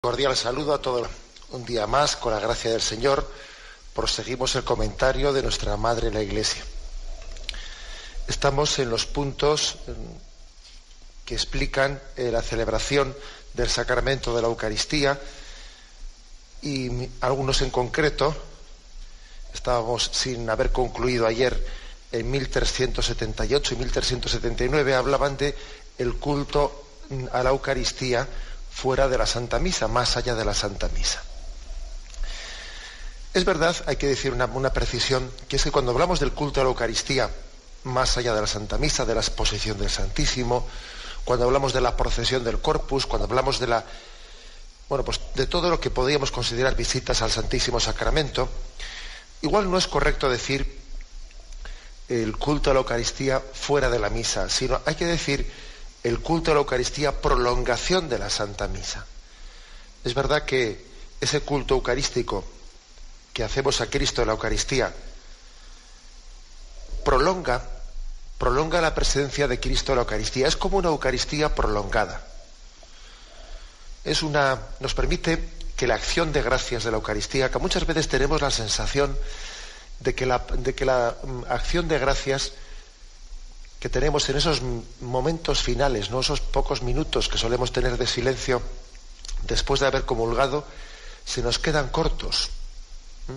Cordial saludo a todos. Un día más, con la gracia del Señor, proseguimos el comentario de nuestra Madre la Iglesia. Estamos en los puntos que explican la celebración del sacramento de la Eucaristía y algunos en concreto. Estábamos sin haber concluido ayer en 1378 y 1379, hablaban de el culto a la Eucaristía fuera de la Santa Misa, más allá de la Santa Misa. Es verdad, hay que decir una precisión, que es que cuando hablamos del culto a la Eucaristía, más allá de la Santa Misa, de la exposición del Santísimo, cuando hablamos de la procesión del Corpus, cuando hablamos de de todo lo que podríamos considerar visitas al Santísimo Sacramento, igual no es correcto decir el culto a la Eucaristía fuera de la misa, sino hay que decir el culto a la Eucaristía, prolongación de la Santa Misa. Es verdad que ese culto eucarístico que hacemos a Cristo en la Eucaristía prolonga la presencia de Cristo en la Eucaristía. Es como una Eucaristía prolongada. Nos permite que la acción de gracias de la Eucaristía, que muchas veces tenemos la sensación de que la acción de gracias que tenemos en esos momentos finales, ¿no? Esos pocos minutos que solemos tener de silencio después de haber comulgado, se nos quedan cortos. Y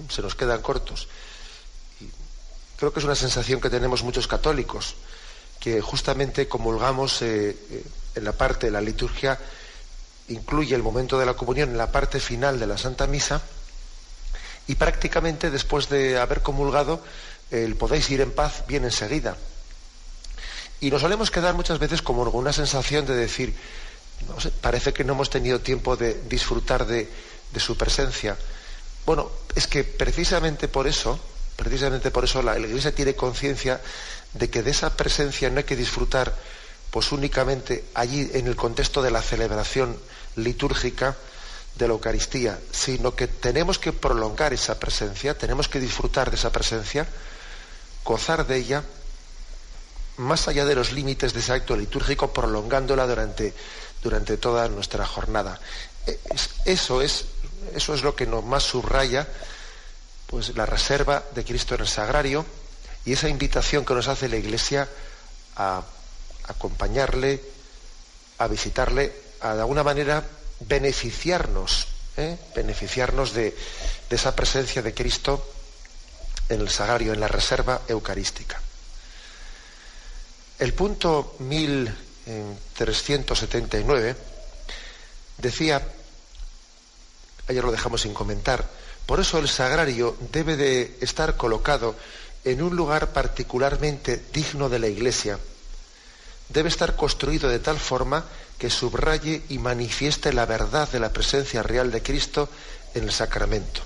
creo que es una sensación que tenemos muchos católicos, que justamente comulgamos en la parte de la liturgia, incluye el momento de la comunión en la parte final de la Santa Misa, y prácticamente después de haber comulgado, el podéis ir en paz viene enseguida. Y nos solemos quedar muchas veces como con una sensación de decir, no sé, parece que no hemos tenido tiempo de disfrutar de su presencia. Bueno, es que precisamente por eso la Iglesia tiene conciencia de que de esa presencia no hay que disfrutar pues únicamente allí en el contexto de la celebración litúrgica de la Eucaristía, sino que tenemos que prolongar esa presencia, tenemos que disfrutar de esa presencia, gozar de ella, más allá de los límites de ese acto litúrgico, prolongándola durante toda nuestra jornada. Eso es lo que más subraya pues la reserva de Cristo en el Sagrario y esa invitación que nos hace la Iglesia a acompañarle, a visitarle, a de alguna manera beneficiarnos de esa presencia de Cristo en el Sagrario, en la reserva eucarística. El punto 1379 decía, ayer lo dejamos sin comentar, por eso el sagrario debe de estar colocado en un lugar particularmente digno de la Iglesia. Debe estar construido de tal forma que subraye y manifieste la verdad de la presencia real de Cristo en el sacramento.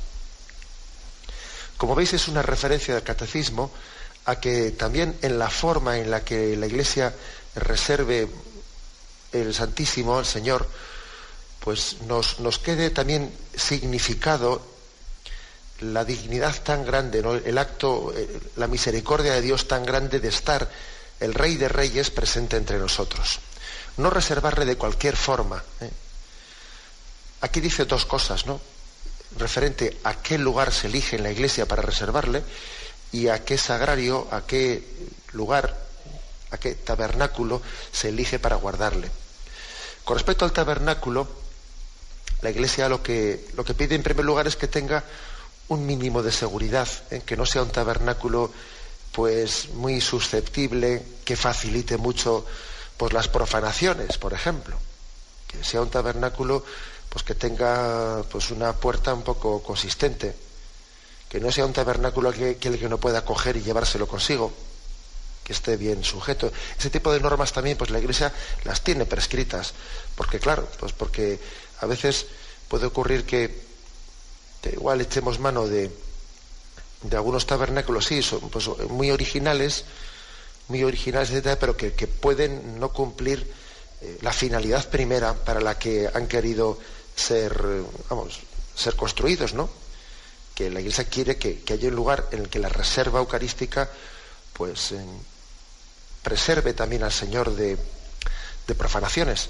Como veis, es una referencia del Catecismo a que también en la forma en la que la Iglesia reserve el Santísimo, al Señor, pues nos quede también significado la dignidad tan grande, ¿no? El acto, la misericordia de Dios tan grande de estar el Rey de Reyes presente entre nosotros. No reservarle de cualquier forma. Aquí dice dos cosas, ¿no? Referente a qué lugar se elige en la Iglesia para reservarle, y a qué sagrario, a qué lugar, a qué tabernáculo se elige para guardarle. Con respecto al tabernáculo, la Iglesia lo que pide en primer lugar es que tenga un mínimo de seguridad, que no sea un tabernáculo pues muy susceptible, que facilite mucho pues las profanaciones, por ejemplo. Que sea un tabernáculo pues que tenga pues una puerta un poco consistente. Que no sea un tabernáculo que no pueda coger y llevárselo consigo, que esté bien sujeto. Ese tipo de normas también pues la Iglesia las tiene prescritas, porque claro, pues porque a veces puede ocurrir que igual echemos mano de algunos tabernáculos, sí, son pues muy originales, etcétera, pero que pueden no cumplir la finalidad primera para la que han querido ser construidos, ¿no? Que la Iglesia quiere que haya un lugar en el que la reserva eucarística pues preserve también al Señor de profanaciones.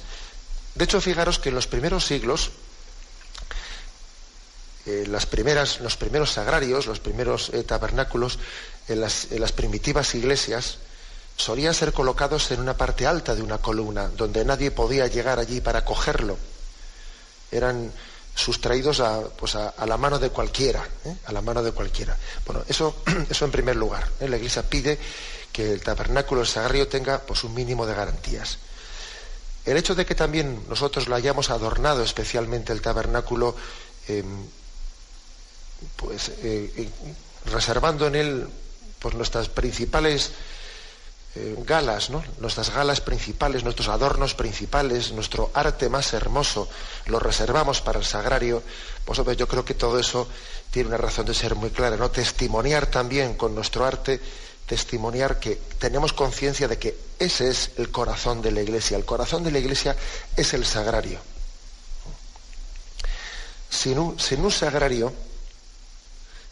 De hecho, fijaros que en los primeros siglos los primeros sagrarios, los primeros tabernáculos en las primitivas iglesias solían ser colocados en una parte alta de una columna, donde nadie podía llegar allí para cogerlo. Eran sustraídos a la mano de cualquiera, a la mano de cualquiera. Bueno, eso en primer lugar. La Iglesia pide que el tabernáculo, el sagrario, tenga pues un mínimo de garantías. El hecho de que también nosotros lo hayamos adornado especialmente el tabernáculo, reservando en él pues nuestras principales galas, ¿no? Nuestras galas principales, nuestros adornos principales, nuestro arte más hermoso, lo reservamos para el sagrario. Pues hombre, yo creo que todo eso tiene una razón de ser muy clara, ¿no? Testimoniar también con nuestro arte, testimoniar que tenemos conciencia de que ese es el corazón de la Iglesia. El corazón de la Iglesia es el sagrario. Sin un sagrario,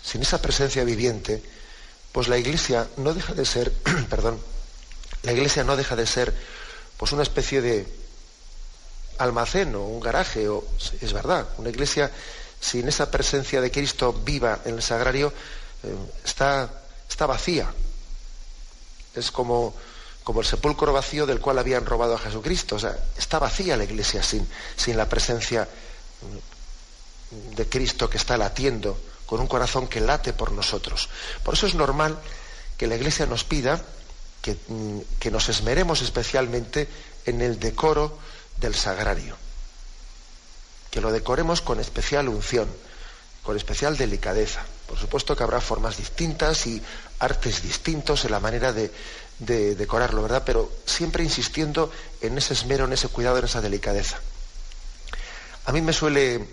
sin esa presencia viviente, pues la Iglesia no deja de ser, la Iglesia no deja de ser pues una especie de almacén o un garaje, es verdad, una iglesia sin esa presencia de Cristo viva en el sagrario está vacía. Es como el sepulcro vacío del cual habían robado a Jesucristo. O sea, está vacía la iglesia sin la presencia de Cristo que está latiendo, con un corazón que late por nosotros. Por eso es normal que la Iglesia nos pida que nos esmeremos especialmente en el decoro del sagrario, que lo decoremos con especial unción, con especial delicadeza. Por supuesto que habrá formas distintas y artes distintos en la manera de decorarlo, ¿verdad? Pero siempre insistiendo en ese esmero, en ese cuidado, en esa delicadeza. A mí me suele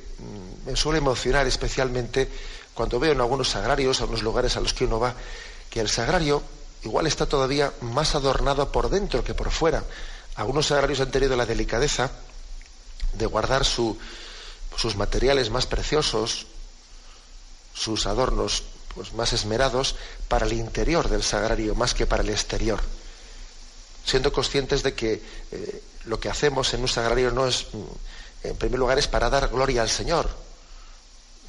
emocionar especialmente cuando veo en algunos sagrarios, en algunos lugares a los que uno va, que el sagrario igual está todavía más adornado por dentro que por fuera. Algunos sagrarios han tenido la delicadeza de guardar sus materiales más preciosos, sus adornos pues más esmerados para el interior del sagrario más que para el exterior, siendo conscientes de que lo que hacemos en un sagrario no es, en primer lugar, es para dar gloria al Señor,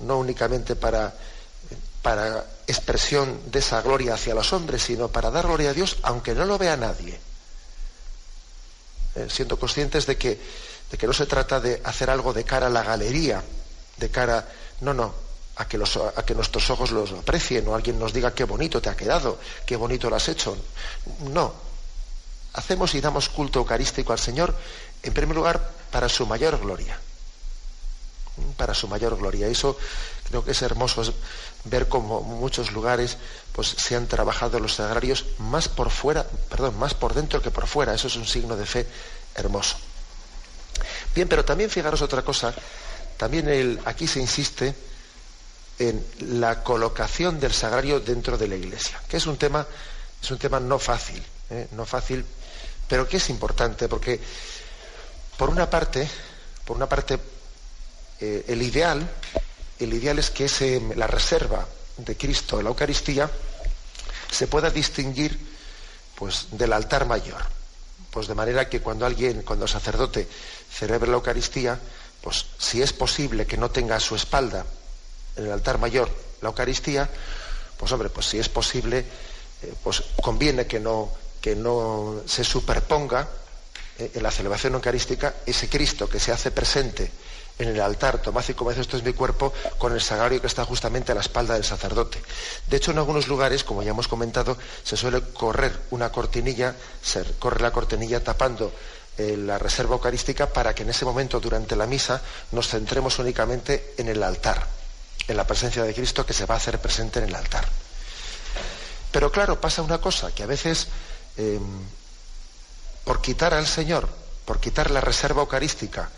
no únicamente para expresión de esa gloria hacia los hombres, sino para dar gloria a Dios aunque no lo vea nadie, siendo conscientes de que no se trata de hacer algo de cara a la galería, a que nuestros ojos los aprecien o alguien nos diga qué bonito te ha quedado, qué bonito lo has hecho. No, hacemos y damos culto eucarístico al Señor en primer lugar para su mayor gloria. Para su mayor gloria. Eso creo que es hermoso, es ver cómo en muchos lugares pues se han trabajado los sagrarios más por dentro que por fuera. Eso es un signo de fe hermoso. Bien, pero también fijaros otra cosa, también aquí se insiste en la colocación del sagrario dentro de la iglesia, que es un tema no fácil, pero que es importante, porque por una parte el ideal es que la reserva de Cristo en la Eucaristía se pueda distinguir pues del altar mayor, pues de manera que cuando el sacerdote celebre la Eucaristía, pues si es posible que no tenga a su espalda en el altar mayor la Eucaristía, pues hombre, pues si es posible, pues conviene que no se superponga en la celebración eucarística ese Cristo que se hace presente en el altar, tomad y comed, esto es mi cuerpo, con el sagrario que está justamente a la espalda del sacerdote. De hecho, en algunos lugares, como ya hemos comentado, se suele correr una cortinilla, se corre la cortinilla tapando la reserva eucarística para que en ese momento, durante la misa, nos centremos únicamente en el altar, en la presencia de Cristo que se va a hacer presente en el altar. Pero claro, pasa una cosa, que a veces, por quitar al Señor, por quitar la reserva eucarística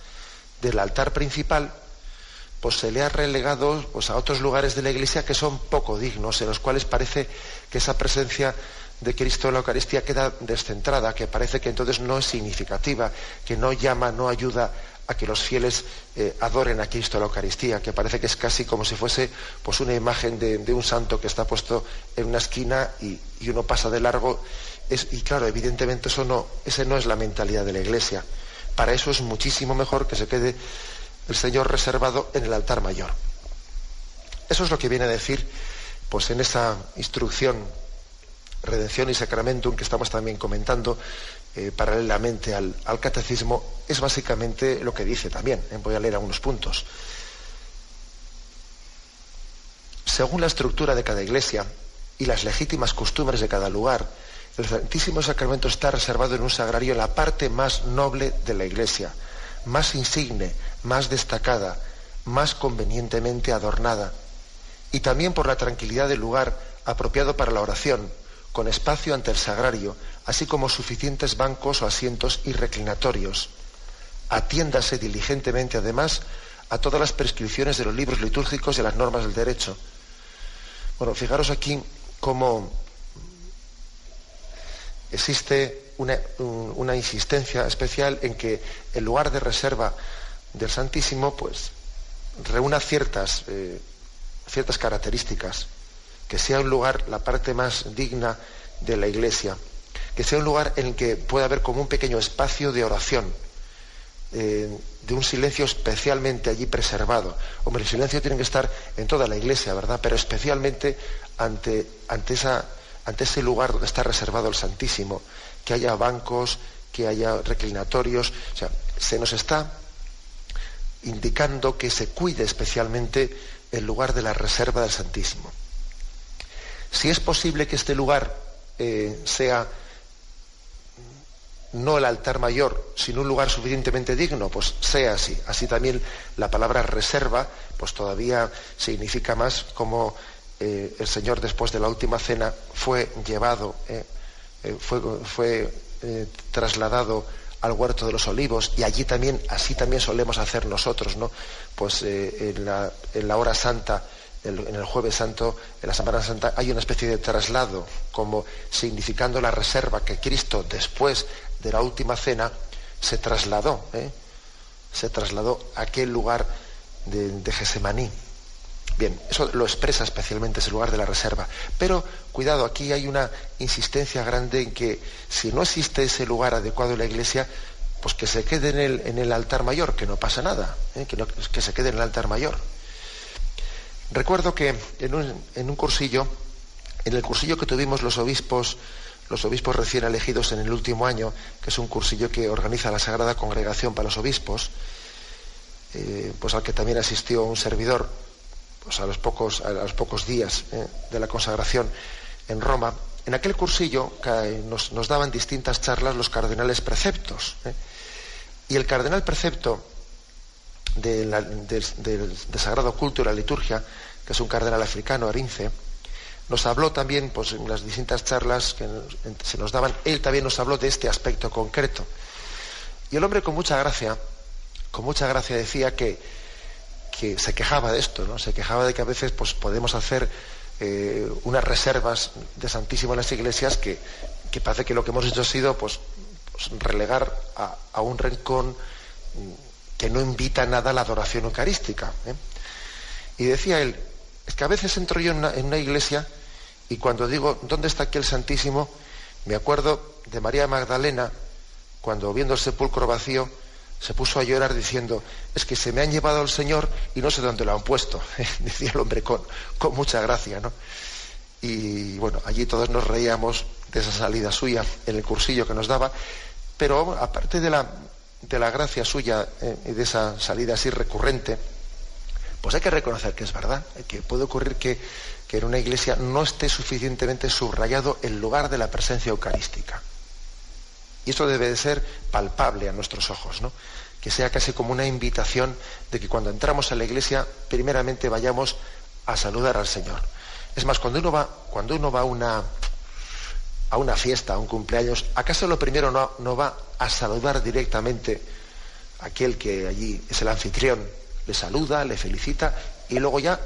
del altar principal, pues se le ha relegado pues a otros lugares de la iglesia que son poco dignos, en los cuales parece que esa presencia de Cristo en la Eucaristía queda descentrada, que parece que entonces no es significativa, que no llama, no ayuda a que los fieles adoren a Cristo en la Eucaristía, que parece que es casi como si fuese pues una imagen de un santo que está puesto en una esquina y uno pasa de largo. Y claro, evidentemente esa no es la mentalidad de la iglesia. Para eso es muchísimo mejor que se quede el Señor reservado en el altar mayor. Eso es lo que viene a decir, pues en esa instrucción Redención y Sacramentum que estamos también comentando paralelamente al catecismo, es básicamente lo que dice también. Voy a leer algunos puntos. Según la estructura de cada iglesia y las legítimas costumbres de cada lugar, el Santísimo Sacramento está reservado en un sagrario en la parte más noble de la iglesia, más insigne, más destacada, más convenientemente adornada, y también por la tranquilidad del lugar apropiado para la oración, con espacio ante el sagrario, así como suficientes bancos o asientos y reclinatorios. Atiéndase diligentemente, además, a todas las prescripciones de los libros litúrgicos y a las normas del derecho. Bueno, fijaros aquí cómo existe una insistencia especial en que el lugar de reserva del Santísimo pues reúna ciertas características, que sea un lugar, la parte más digna de la iglesia, que sea un lugar en el que pueda haber como un pequeño espacio de oración, de un silencio especialmente allí preservado. Hombre, el silencio tiene que estar en toda la iglesia, ¿verdad? Pero especialmente ante ese lugar donde está reservado el Santísimo, que haya bancos, que haya reclinatorios. O sea, se nos está indicando que se cuide especialmente el lugar de la reserva del Santísimo. Si es posible que este lugar sea no el altar mayor, sino un lugar suficientemente digno, pues sea así. Así también la palabra reserva, pues todavía significa más como el Señor después de la última cena fue llevado, fue trasladado al huerto de los olivos, y allí también, así también solemos hacer nosotros, ¿no? Pues en la hora santa, en el Jueves Santo, en la Semana Santa, hay una especie de traslado, como significando la reserva que Cristo, después de la última cena, se trasladó a aquel lugar de Gesemaní. Bien, eso lo expresa especialmente ese lugar de la reserva. Pero, cuidado, aquí hay una insistencia grande en que si no existe ese lugar adecuado en la iglesia, pues que se quede en el altar mayor, que no pasa nada, que se quede en el altar mayor. Recuerdo que en un cursillo, en el cursillo que tuvimos los obispos recién elegidos en el último año, que es un cursillo que organiza la Sagrada Congregación para los Obispos, pues al que también asistió un servidor, pues a los pocos días de la consagración en Roma. En aquel cursillo nos daban distintas charlas los cardenales preceptos, y el cardenal precepto del Sagrado Culto y la Liturgia, que es un cardenal africano, Arinze, nos habló también, pues en las distintas charlas que se nos daban, él también nos habló de este aspecto concreto. Y el hombre con mucha gracia decía que se quejaba de esto, ¿no? Se quejaba de que a veces pues podemos hacer unas reservas de Santísimo en las iglesias que parece que lo que hemos hecho ha sido pues relegar a un rincón que no invita nada a la adoración eucarística. Y decía él, es que a veces entro yo en una iglesia y cuando digo, ¿dónde está aquí el Santísimo?, me acuerdo de María Magdalena, cuando viendo el sepulcro vacío, se puso a llorar diciendo, es que se me han llevado al Señor y no sé dónde lo han puesto. Decía el hombre con mucha gracia, ¿no? Y bueno, allí todos nos reíamos de esa salida suya en el cursillo que nos daba, pero aparte de la gracia suya y de esa salida así recurrente, pues hay que reconocer que es verdad, que puede ocurrir que en una iglesia no esté suficientemente subrayado el lugar de la presencia eucarística. Y esto debe de ser palpable a nuestros ojos, ¿no? Que sea casi como una invitación de que cuando entramos a la iglesia, primeramente vayamos a saludar al Señor. Es más, cuando uno va a una fiesta, a un cumpleaños, ¿acaso lo primero no va a saludar directamente a aquel que allí es el anfitrión? Le saluda, le felicita y luego ya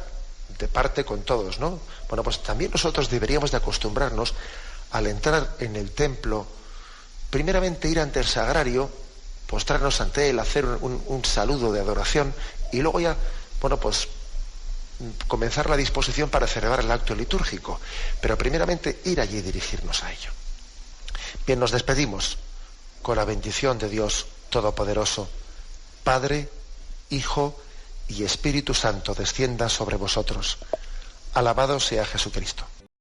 departe con todos, ¿no? Bueno, pues también nosotros deberíamos de acostumbrarnos al entrar en el templo, primeramente ir ante el sagrario, postrarnos ante él, hacer un saludo de adoración y luego ya, bueno, pues comenzar la disposición para celebrar el acto litúrgico. Pero primeramente ir allí y dirigirnos a ello. Bien, nos despedimos con la bendición de Dios Todopoderoso, Padre, Hijo y Espíritu Santo descienda sobre vosotros. Alabado sea Jesucristo.